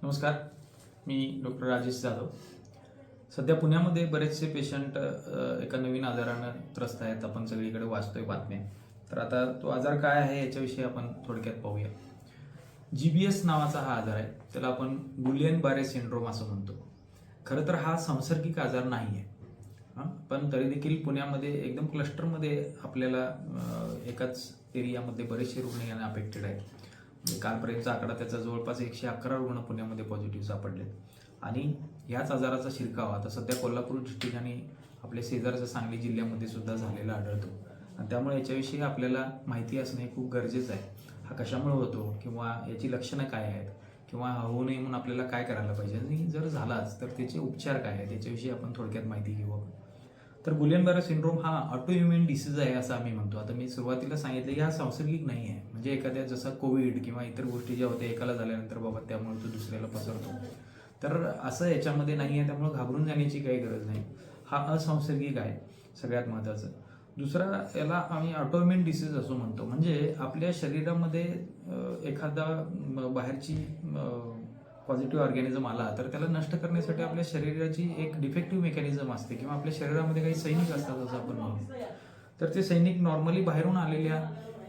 नमस्कार, मी डॉक्टर राजेश जाधव. सध्या पुण्यामध्ये बरेचसे पेशंट एका नवीन आजारानं त्रस्त आहेत. आपण सगळीकडे वाचतोय बातम्या. तर आता तो आजार काय आहे याच्याविषयी आपण थोडक्यात पाहूया. GBS नावाचा हा आजार आहे. त्याला आपण गुलियन बारे सिंड्रोम असं म्हणतो. खरं तर हा संसर्गिक आजार नाही आहे, पण तरी देखील पुण्यामध्ये एकदम क्लस्टरमध्ये आपल्याला एकाच एरियामध्ये बरेचसे रुग्ण याने अफेक्टेड आहेत. कालपर्यंतचा आकडा त्याचा जवळपास 111 रुग्ण पुण्यामध्ये पॉझिटिव्ह सापडले आणि याच आजाराचा शिरकाव आता सध्या कोल्हापूर डिस्ट्रिक्ट आणि आपल्या शेजारच्या सांगली जिल्ह्यामध्ये सुद्धा झालेला आढळतो. आणि त्यामुळे याच्याविषयी आपल्याला माहिती असणे खूप गरजेचं आहे. हा कशामुळे होतो किंवा याची लक्षणं काय आहेत किंवा होऊ नये म्हणून आपल्याला काय करायला पाहिजे आणि जर झालाच तर त्याचे उपचार काय आहेत याच्याविषयी आपण थोडक्यात माहिती घेऊ. तर गुलियन बारे सिंड्रोम हा ऑटोइम्युन डिसीज आहे असं आम्ही म्हणतो. आता मी सुरुवातीला सांगितलं की हा संसर्गिक नाही आहे. म्हणजे एखाद्या जसं कोविड किंवा इतर गोष्टी ज्या होत्या एकाला झाल्यानंतर बाबा त्यामुळे तो दुसऱ्याला पसरतो, तर असं याच्यामध्ये नाही आहे. त्यामुळे घाबरून जाण्याची काही गरज नाही. हा असंसर्गिक आहे सगळ्यात महत्त्वाचं. दुसरा याला आम्ही ऑटोइम्युन डिसीज असं म्हणतो. म्हणजे आपल्या शरीरामध्ये एखादा बाहेरची पॉझिटिव्ह ऑर्गॅनिझम आला तर त्याला नष्ट करण्यासाठी आपल्या शरीराची एक डिफेक्टिव्ह मेकॅनिझम असते किंवा आपल्या शरीरामध्ये काही सैनिक असतात असं आपण म्हणतो. तर ते सैनिक नॉर्मली बाहेरून आलेल्या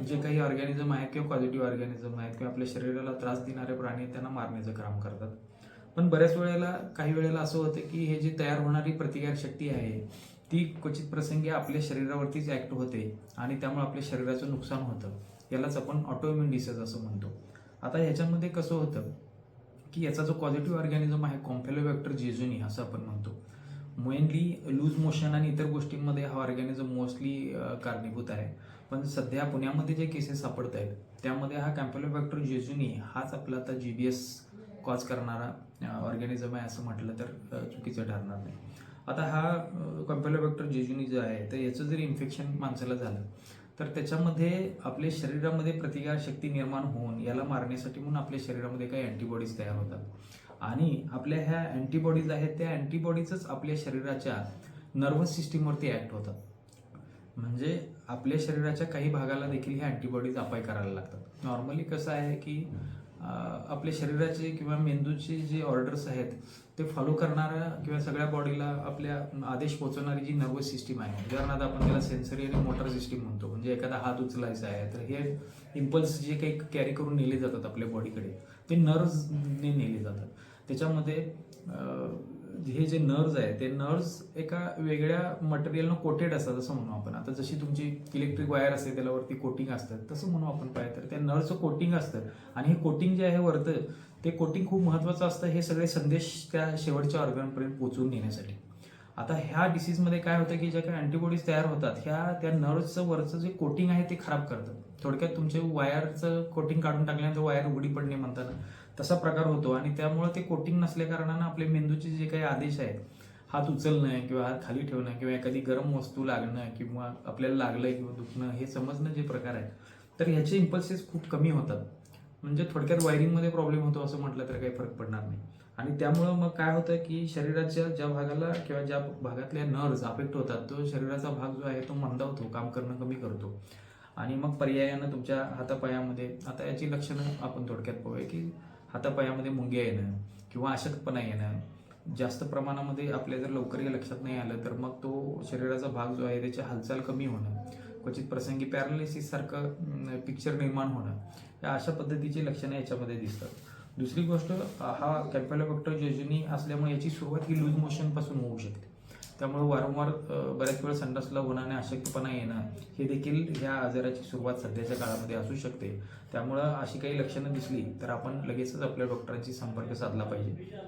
जे काही ऑर्गॅनिझम आहेत किंवा पॉझिटिव्ह ऑर्गॅनिझम आहेत किंवा आपल्या शरीराला त्रास देणारे प्राणी त्यांना मारण्याचं काम करतात. पण बऱ्याच वेळेला काही वेळेला असं होतं की हे जी तयार होणारी प्रतिकारशक्ती आहे ती क्वचित प्रसंगी आपल्या शरीरावरतीच ॲक्ट होते आणि त्यामुळे आपल्या शरीराचं नुकसान होतं. यालाच आपण ऑटोइम्युन डिसीज असं म्हणतो. आता ह्याच्यामध्ये कसं होतं की याचा जो पॉझिटिव्ह ऑर्गॅनिझम आहे कॉम्फेलोबॅक्टर जेजुनी असं आपण म्हणतो. मेनली लूज मोशन आणि इतर गोष्टींमध्ये हा ऑर्गॅनिझम मोस्टली कारणीभूत आहे. पण सध्या पुण्यामध्ये जे केसेस सापडत आहेत त्यामध्ये हा कॅम्फेलोबॅक्टर जेजुनी हाच आपला आता GBS कॉज करणारा ऑर्गॅनिझम आहे असं म्हटलं तर चुकीचं ठरणार नाही. आता हा कॅम्फेलोबॅक्टर जेजुनी जो आहे तर याचं जर इन्फेक्शन माणसाला झालं तर त्याच्यामध्ये आपल्या शरीरामध्ये प्रतिकारशक्ती निर्माण होऊन याला मारण्यासाठी म्हणून आपल्या शरीरामध्ये काही अँटीबॉडीज तयार होतात आणि आपल्या ह्या अँटीबॉडीज आहेत त्या अँटीबॉडीजच आपल्या शरीराच्या नर्व्हस सिस्टीमवरती ॲक्ट होतात. म्हणजे आपल्या शरीराच्या काही भागाला देखील ह्या अँटीबॉडीज अपाय करायला लागतात. नॉर्मली कसं आहे की आपल्या शरीराचे किंवा मेंदूचे जे ऑर्डर्स आहेत ते फॉलो करणाऱ्या किंवा सगळ्या बॉडीला आपल्या आदेश पोहोचवणारी जी नर्वस सिस्टीम आहे, उदाहरणार्थ आपण त्याला सेन्सरी आणि मोटर सिस्टीम म्हणतो. म्हणजे एखादा हात उचलायचा आहे तर हे इम्पल्स जे काही कॅरी करून नेले जातात आपल्या बॉडीकडे ते नर्व्सने नेले जातात. त्याच्यामध्ये हे जे नर्व्स आहे ते नर्व्स एका वेगळ्या मटेरियलनं कोटेड असतात असं म्हणू आपण. आता जशी तुमची इलेक्ट्रिक वायर असते त्याला वरती कोटिंग असतं तसं म्हणू आपण पाहिजे तर त्या नर्व्सचं कोटिंग असतं आणि हे कोटिंग जे आहे वरतं ते कोटिंग खूप महत्त्वाचं असतं हे सगळे संदेश त्या शेवटच्या ऑर्गनपर्यंत पोहोचवून नेण्यासाठी. आता ह्या डिसीजमध्ये काय होतं की ज्या काही अँटीबॉडीज तयार होतात त्या नर्व्सचं वरचं जे कोटिंग आहे ते खराब करतं. थोडक्यात तुमचे वायरचं कोटिंग काढून टाकल्यानंतर वायर उघडी पडणे म्हणतात तसा प्रकार होतो आणि त्यामुळे ते कोटिंग नसल्या कारणानं आपल्या मेंदूचे जे काही आदेश आहेत हात उचलणं किंवा हात खाली ठेवणं किंवा एखादी गरम वस्तू लागणं किंवा आपल्याला लागलं किंवा दुखणं हे समजणं जे प्रकार आहेत तर ह्याचे इम्पल्सेस खूप कमी होतात. म्हणजे थोडक्यात वायरिंगमध्ये प्रॉब्लेम होतो असं म्हटलं तर काही फरक पडणार नाही. आणि त्यामुळं मग काय होतं की शरीराच्या ज्या भागाला किंवा ज्या भागातल्या नर्व्स अफेक्ट होतात तो शरीराचा भाग जो आहे तो मंदावतो, काम करणं कमी करतो आणि मग पर्यायानं तुमच्या हातापायामध्ये आता याची लक्षणं आपण थोडक्यात पाहूया की हातापायामध्ये मुंग्या येणं किंवा अशक्तपणा येणं, जास्त प्रमाणामध्ये आपल्या जर लवकर हे लक्षात नाही आलं तर मग तो शरीराचा भाग जो आहे त्याची हालचाल कमी होणं, क्वचित प्रसंगी पॅरालिसिस सारखं पिक्चर निर्माण होणं, या अशा पद्धतीची लक्षणं याच्यामध्ये दिसतात. दुसरी गोष्ट हा कॅम्फेलोबॅक्टर जेजुनी असल्यामुळे याची सुरुवात ही लूज मोशनपासून होऊ शकते. त्यामुळे वारंवार बऱ्याच वेळा संडासला होणं आणि अशक्तपणा येणं हे देखील ह्या आजाराची सुरुवात सध्याच्या काळामध्ये असू शकते. त्यामुळं अशी काही लक्षणं दिसली तर आपण लगेचच आपल्या डॉक्टरांशी संपर्क साधला पाहिजे.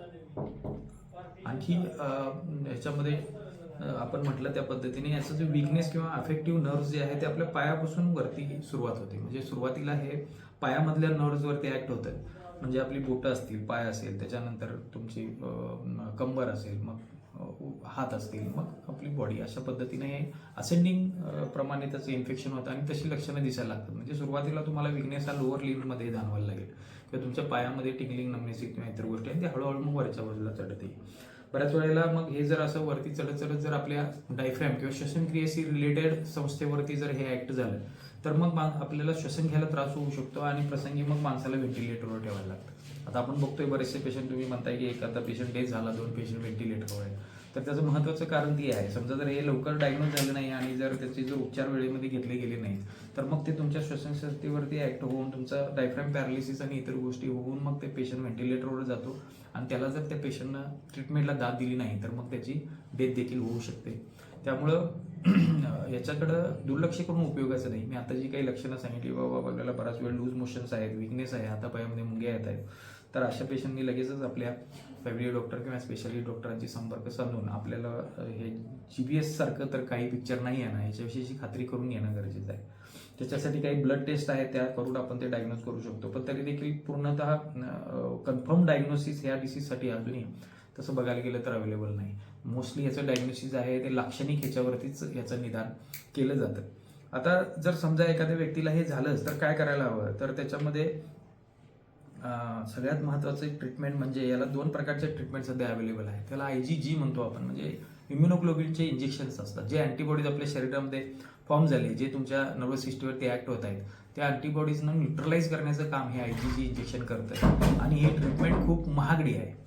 आणखी ह्याच्यामध्ये आपण म्हटलं त्या पद्धतीने याचं जे विकनेस किंवा अफेक्टिव्ह नर्व्स जे आहे ते आपल्या पायापासून वरती सुरुवात होते. म्हणजे सुरुवातीला हे पायामधल्या नर्व्सवरती ॲक्ट होतं. म्हणजे आपली बोटं असतील, पाय असेल, त्याच्यानंतर तुमची कंबर असेल, मग हात असतील, मग आपली बॉडी, अशा पद्धतीने हे असेंडिंग प्रमाणे त्याचं इन्फेक्शन होतं आणि तशी लक्षणं दिसायला लागतात. म्हणजे सुरुवातीला तुम्हाला विकनेस हा लोअर लिम्बमध्ये जाणवायला लागेल किंवा तुमच्या पायामध्ये टिंगलिंग, नमनेसी किंवा इतर गोष्टी आहेत ते हळूहळू मग वरच्या बाजूला चढत येईल. बऱ्याच वेळेला मग हे जर असं वरती चढत चढत जर आपल्या डायफ्रॅम किंवा श्वसनक्रियेशी रिलेटेड संस्थेवरती जर हे ॲक्ट झालं तर मग आपल्याला श्वसन घ्यायला त्रास होऊ शकतो आणि प्रसंगी मग माणसाला व्हेंटिलेटरवर ठेवायला लागतं. आता आपण बघतोय बरेचसे पेशंट, तुम्ही म्हणताय की एखादा पेशंट डेथ झाला, 2 पेशंट व्हेंटिलेटरवर आहे, तर त्याचं महत्त्वाचं कारण ते आहे. समजा जर हे लवकर डायग्नोज झालं नाही आणि जर त्याचे जर उपचार वेळेमध्ये घेतले गेले नाही, तर मग ते तुमच्या श्वसनशक्तीवरती ॲक्ट होऊन तुमचा डायफ्रॅम पॅरालिसिस आणि इतर गोष्टी होऊन मग ते पेशंट व्हेंटिलेटरवर जातो आणि त्याला जर त्या पेशंटनं ट्रीटमेंटला दाद दिली नाही तर मग त्याची डेथ देखील होऊ शकते. त्यामुळं याच्याकडं दुर्लक्ष करून उपयोगाचं नाही. मी आता जी काही लक्षणं सांगितली, बाबा आपल्याला बराच वेळ लूज मोशन्स आहेत, विकनेस आहे, हातापायामध्ये मुंग्या येत आहेत, तर अशा पेशंटनी लगेचच आपल्या फॅमिली डॉक्टर किंवा स्पेशालिस्ट डॉक्टरांची संपर्क साधून आपल्याला हे GPS सारखं तर काही पिक्चर नाही आहे ना, याच्याविषयीची खात्री करून घेणं गरजेचं आहे. त्याच्यासाठी काही ब्लड टेस्ट आहेत, त्या करून आपण ते डायग्नोज करू शकतो, पण तरी देखील पूर्णतः कन्फर्म डायग्नोसिस ह्या डिसीजसाठी अजूनही तसं बघायला गेलं तर अवेलेबल नाही. मोस्टली याचं डायग्नोसिस आहे ते लाक्षणिक ह्याच्यावरतीच याचं निदान केलं जातं. आता जर समजा एखाद्या व्यक्तीला हे झालंच तर काय करायला हवं, तर त्याच्यामध्ये सगळ्यात महत्त्वाचं ट्रीटमेंट म्हणजे याला 2 प्रकारचे ट्रीटमेंट सध्या अवेलेबल आहे. त्याला IgG म्हणतो आपण, म्हणजे इम्युनोग्लोबिनचे इंजेक्शन्स असतात, जे अँटीबॉडीज आपल्या शरीरामध्ये फॉर्म झाले, जे तुमच्या नर्वस सिस्टमवरती ॲक्ट होत आहेत, त्या अँटीबॉडीजना न्यूट्रलाइज करण्याचं काम हे IgG इंजेक्शन करतं. आणि ही ट्रीटमेंट खूप महागडी आहे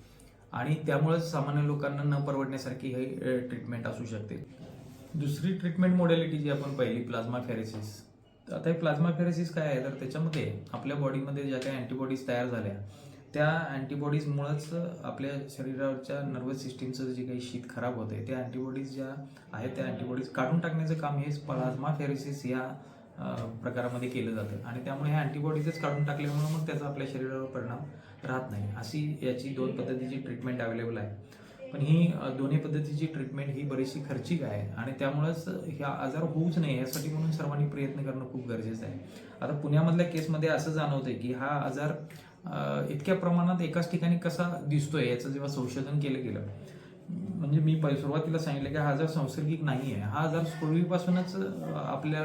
आणि त्यामुळेच सामान्य लोकांना न परवडण्यासारखी ही ट्रीटमेंट असू शकते. दुसरी ट्रीटमेंट मॉडॅलिटी जी आपण पाहिली, प्लाझ्मा फेरेसिस. आता हे प्लाझ्मा फेरेसिस काय आहे, तर त्याच्यामध्ये आपल्या बॉडीमध्ये ज्या काही अँटीबॉडीज तयार झाल्या, त्या अँटीबॉडीजमुळंच आपल्या शरीराच्या नर्वस सिस्टीमचं जे काही शीत खराब होते, त्या अँटीबॉडीज ज्या आहेत त्या अँटीबॉडीज काढून टाकण्याचं काम हे प्लाझ्मा फेरेसिस या प्रकारामध्ये केलं जातं. आणि त्यामुळे ह्या अँटीबॉडीजच काढून टाकल्यामुळे मग त्याचा आपल्या शरीरावर परिणाम राहत नाही. अशी याची 2 पद्धतीची ट्रीटमेंट अवेलेबल आहे. पण ही दोन्ही पद्धतीची ट्रीटमेंट ही बरीचशी खर्चिक आहे आणि त्यामुळेच ह्या आजार होऊच नये यासाठी म्हणून सर्वांनी प्रयत्न करणं खूप गरजेचं आहे. आता पुण्यामधल्या केसमध्ये असं जाणवतंय की हा आजार इतक्या प्रमाणात एकाच ठिकाणी कसा दिसतोय याचं जेव्हा संशोधन केलं गेलं, म्हणजे मी सुरुवातीला सांगितलं की हा आजार संसर्गिक नाही आहे. हा आजार पूर्वीपासूनच आपल्या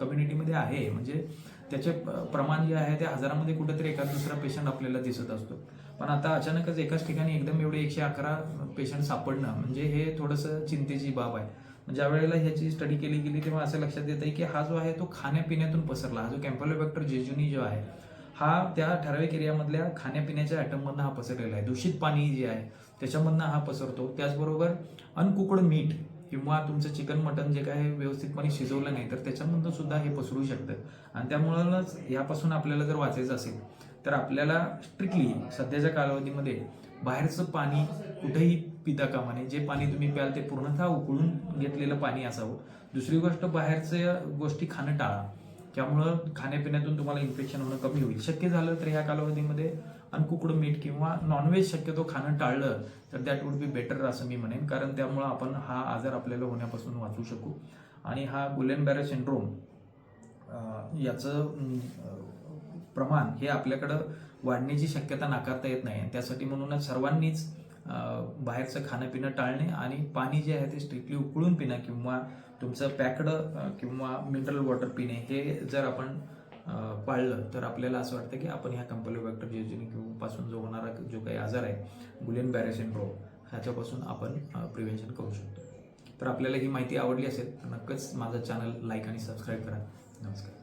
कम्युनिटीमध्ये आहे, म्हणजे त्याचे प्रमाण जे आहे ते हजारामध्ये कुठेतरी एखाद दुसरा पेशंट आपल्याला दिसत असतो. पण आता अचानकच एकाच ठिकाणी एकदम एवढे 111 पेशंट सापडणं म्हणजे हे थोडंसं चिंतेची बाब आहे. ज्या वेळेला ह्याची स्टडी केली गेली तेव्हा असं लक्षात येतं की हा जो आहे तो खाण्यापिण्यातून पसरला. हा जो कॅम्पलोबॅक्टर जेजुनी जो आहे हा त्या ठराविक एरियामधल्या खाण्यापिण्याच्या आयटममधनं हा पसरलेला आहे. दूषित पाणी जे आहे त्याच्यामधनं हा पसरतो. त्याचबरोबर अनकुक्ड मीठ किंवा तुमचं चिकन मटन जे काय व्यवस्थितपणे शिजवलं नाही तर त्याच्यामधनं सुद्धा हे पसरू शकतं. आणि त्यामुळंच यापासून आपल्याला जर वाचायचं असेल तर आपल्याला स्ट्रिक्टली सध्याच्या कालावधीमध्ये बाहेरचं पाणी कुठेही पिता कामा नये. जे पाणी तुम्ही प्याल ते पूर्णतः उकळून घेतलेलं पाणी असावं. दुसरी गोष्ट, बाहेरच्या गोष्टी खाणं टाळा, त्यामुळं खाण्यापिण्यातून तुम्हाला इन्फेक्शन होणं कमी होईल. शक्य झालं तर ह्या कालावधीमध्ये अनकुक्ड मीठ किंवा नॉनव्हेज शक्यतो खाणं टाळलं तर दॅट वुड बी बेटर असं मी म्हणेन, कारण त्यामुळं आपण हा आजार आपल्याला होण्यापासून वाचू शकू. आणि हा गुलेन-बॅरे सिंड्रोम याचं प्रमाण हे आपल्याकडं वाढण्याची शक्यता नाकारता येत नाही. त्यासाठी म्हणूनच सर्वांनीच बाहेरचं खाणं पिणं टाळणे आणि पाणी जे आहे ते स्ट्रिक्टली उकळून पिणं किंवा तुमचं पॅक्ड किंवा मिनरल वॉटर पिणे हे जर आपण पाळलं तर आपल्याला असं वाटतं की आपण ह्या कॅम्पलोबॅक्टर जेजुनी पासून जो होणारा जो काही आजार आहे गुलेन-बॅरे सिंड्रोम ह्याच्यापासून आपण प्रिव्हेंशन करू शकतो. तर आपल्याला ही माहिती आवडली असेल तर नक्कीच माझं चॅनल लाईक आणि सबस्क्राईब करा. नमस्कार.